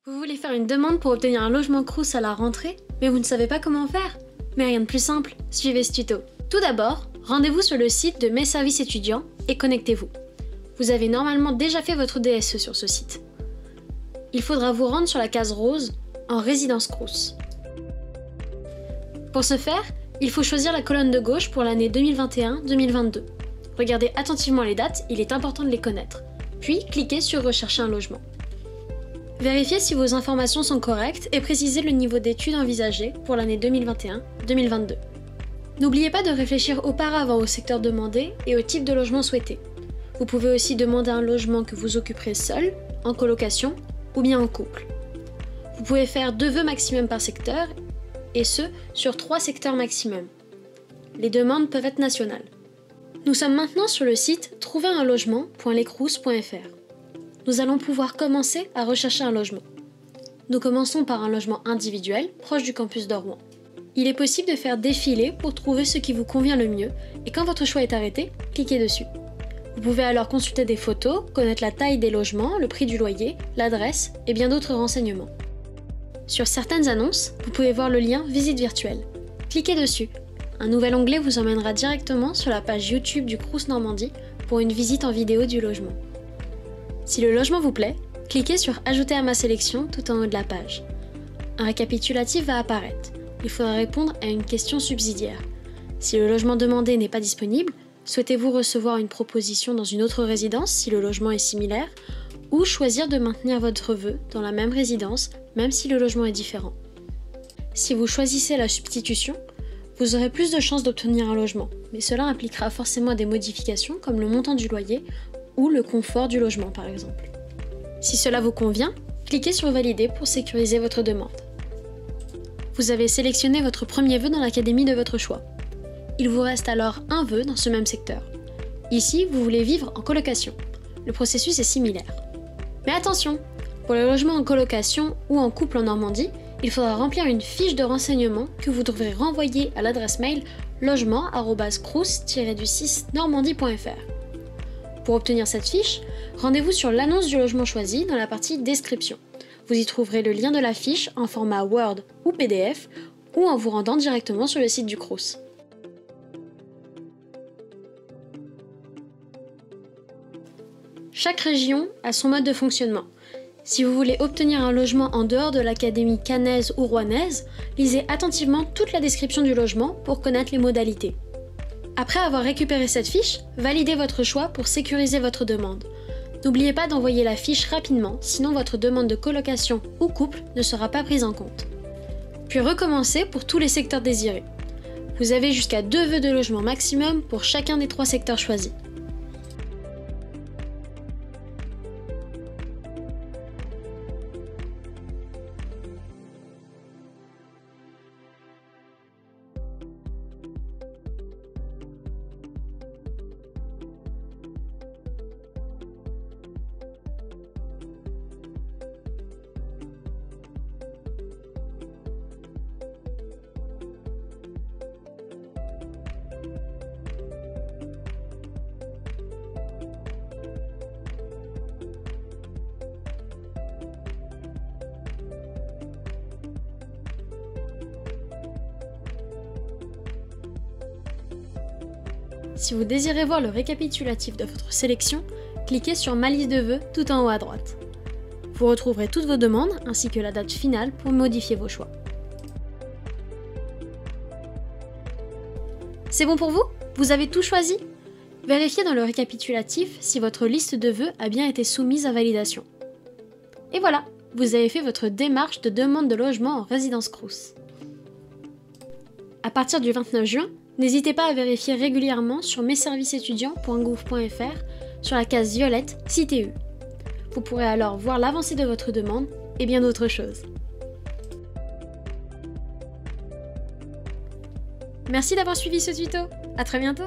Vous voulez faire une demande pour obtenir un logement Crous à la rentrée, mais vous ne savez pas comment faire? Mais rien de plus simple, suivez ce tuto. Tout d'abord, rendez-vous sur le site de Mes services étudiants et connectez-vous. Vous avez normalement déjà fait votre DSE sur ce site. Il faudra vous rendre sur la case rose en résidence Crous. Pour ce faire, il faut choisir la colonne de gauche pour l'année 2021-2022. Regardez attentivement les dates, il est important de les connaître. Puis, cliquez sur Rechercher un logement. Vérifiez si vos informations sont correctes et précisez le niveau d'études envisagé pour l'année 2021-2022. N'oubliez pas de réfléchir auparavant au secteur demandé et au type de logement souhaité. Vous pouvez aussi demander un logement que vous occuperez seul, en colocation ou bien en couple. Vous pouvez faire 2 vœux maximum par secteur et ce, sur 3 secteurs maximum. Les demandes peuvent être nationales. Nous sommes maintenant sur le site trouverunlogement.lescrous.fr. Nous allons pouvoir commencer à rechercher un logement. Nous commençons par un logement individuel proche du campus de Rouen. Il est possible de faire défiler pour trouver ce qui vous convient le mieux et quand votre choix est arrêté, cliquez dessus. Vous pouvez alors consulter des photos, connaître la taille des logements, le prix du loyer, l'adresse et bien d'autres renseignements. Sur certaines annonces, vous pouvez voir le lien Visite virtuelle. Cliquez dessus. Un nouvel onglet vous emmènera directement sur la page YouTube du Crous Normandie pour une visite en vidéo du logement. Si le logement vous plaît, cliquez sur Ajouter à ma sélection tout en haut de la page. Un récapitulatif va apparaître. Il faudra répondre à une question subsidiaire. Si le logement demandé n'est pas disponible, souhaitez-vous recevoir une proposition dans une autre résidence si le logement est similaire, ou choisir de maintenir votre vœu dans la même résidence même si le logement est différent. Si vous choisissez la substitution, vous aurez plus de chances d'obtenir un logement, mais cela impliquera forcément des modifications comme le montant du loyer ou le confort du logement par exemple. Si cela vous convient, cliquez sur Valider pour sécuriser votre demande. Vous avez sélectionné votre premier vœu dans l'académie de votre choix. Il vous reste alors un vœu dans ce même secteur. Ici, vous voulez vivre en colocation. Le processus est similaire. Mais attention, pour le logement en colocation ou en couple en Normandie, il faudra remplir une fiche de renseignement que vous devrez renvoyer à l'adresse mail logement@crous-normandie.fr. Pour obtenir cette fiche, rendez-vous sur l'annonce du logement choisi dans la partie Description. Vous y trouverez le lien de la fiche en format Word ou PDF ou en vous rendant directement sur le site du Crous. Chaque région a son mode de fonctionnement. Si vous voulez obtenir un logement en dehors de l'académie caennaise ou rouennaise, lisez attentivement toute la description du logement pour connaître les modalités. Après avoir récupéré cette fiche, validez votre choix pour sécuriser votre demande. N'oubliez pas d'envoyer la fiche rapidement, sinon votre demande de colocation ou couple ne sera pas prise en compte. Puis recommencez pour tous les secteurs désirés. Vous avez jusqu'à 2 vœux de logement maximum pour chacun des 3 secteurs choisis. Si vous désirez voir le récapitulatif de votre sélection, cliquez sur Ma liste de vœux tout en haut à droite. Vous retrouverez toutes vos demandes ainsi que la date finale pour modifier vos choix. C'est bon pour vous? Vous avez tout choisi? Vérifiez dans le récapitulatif si votre liste de vœux a bien été soumise à validation. Et voilà, vous avez fait votre démarche de demande de logement en résidence Crous. À partir du 29 juin, n'hésitez pas à vérifier régulièrement sur messervicesétudiants.gouv.fr sur la case violette CTU. Vous pourrez alors voir l'avancée de votre demande et bien d'autres choses. Merci d'avoir suivi ce tuto. À très bientôt.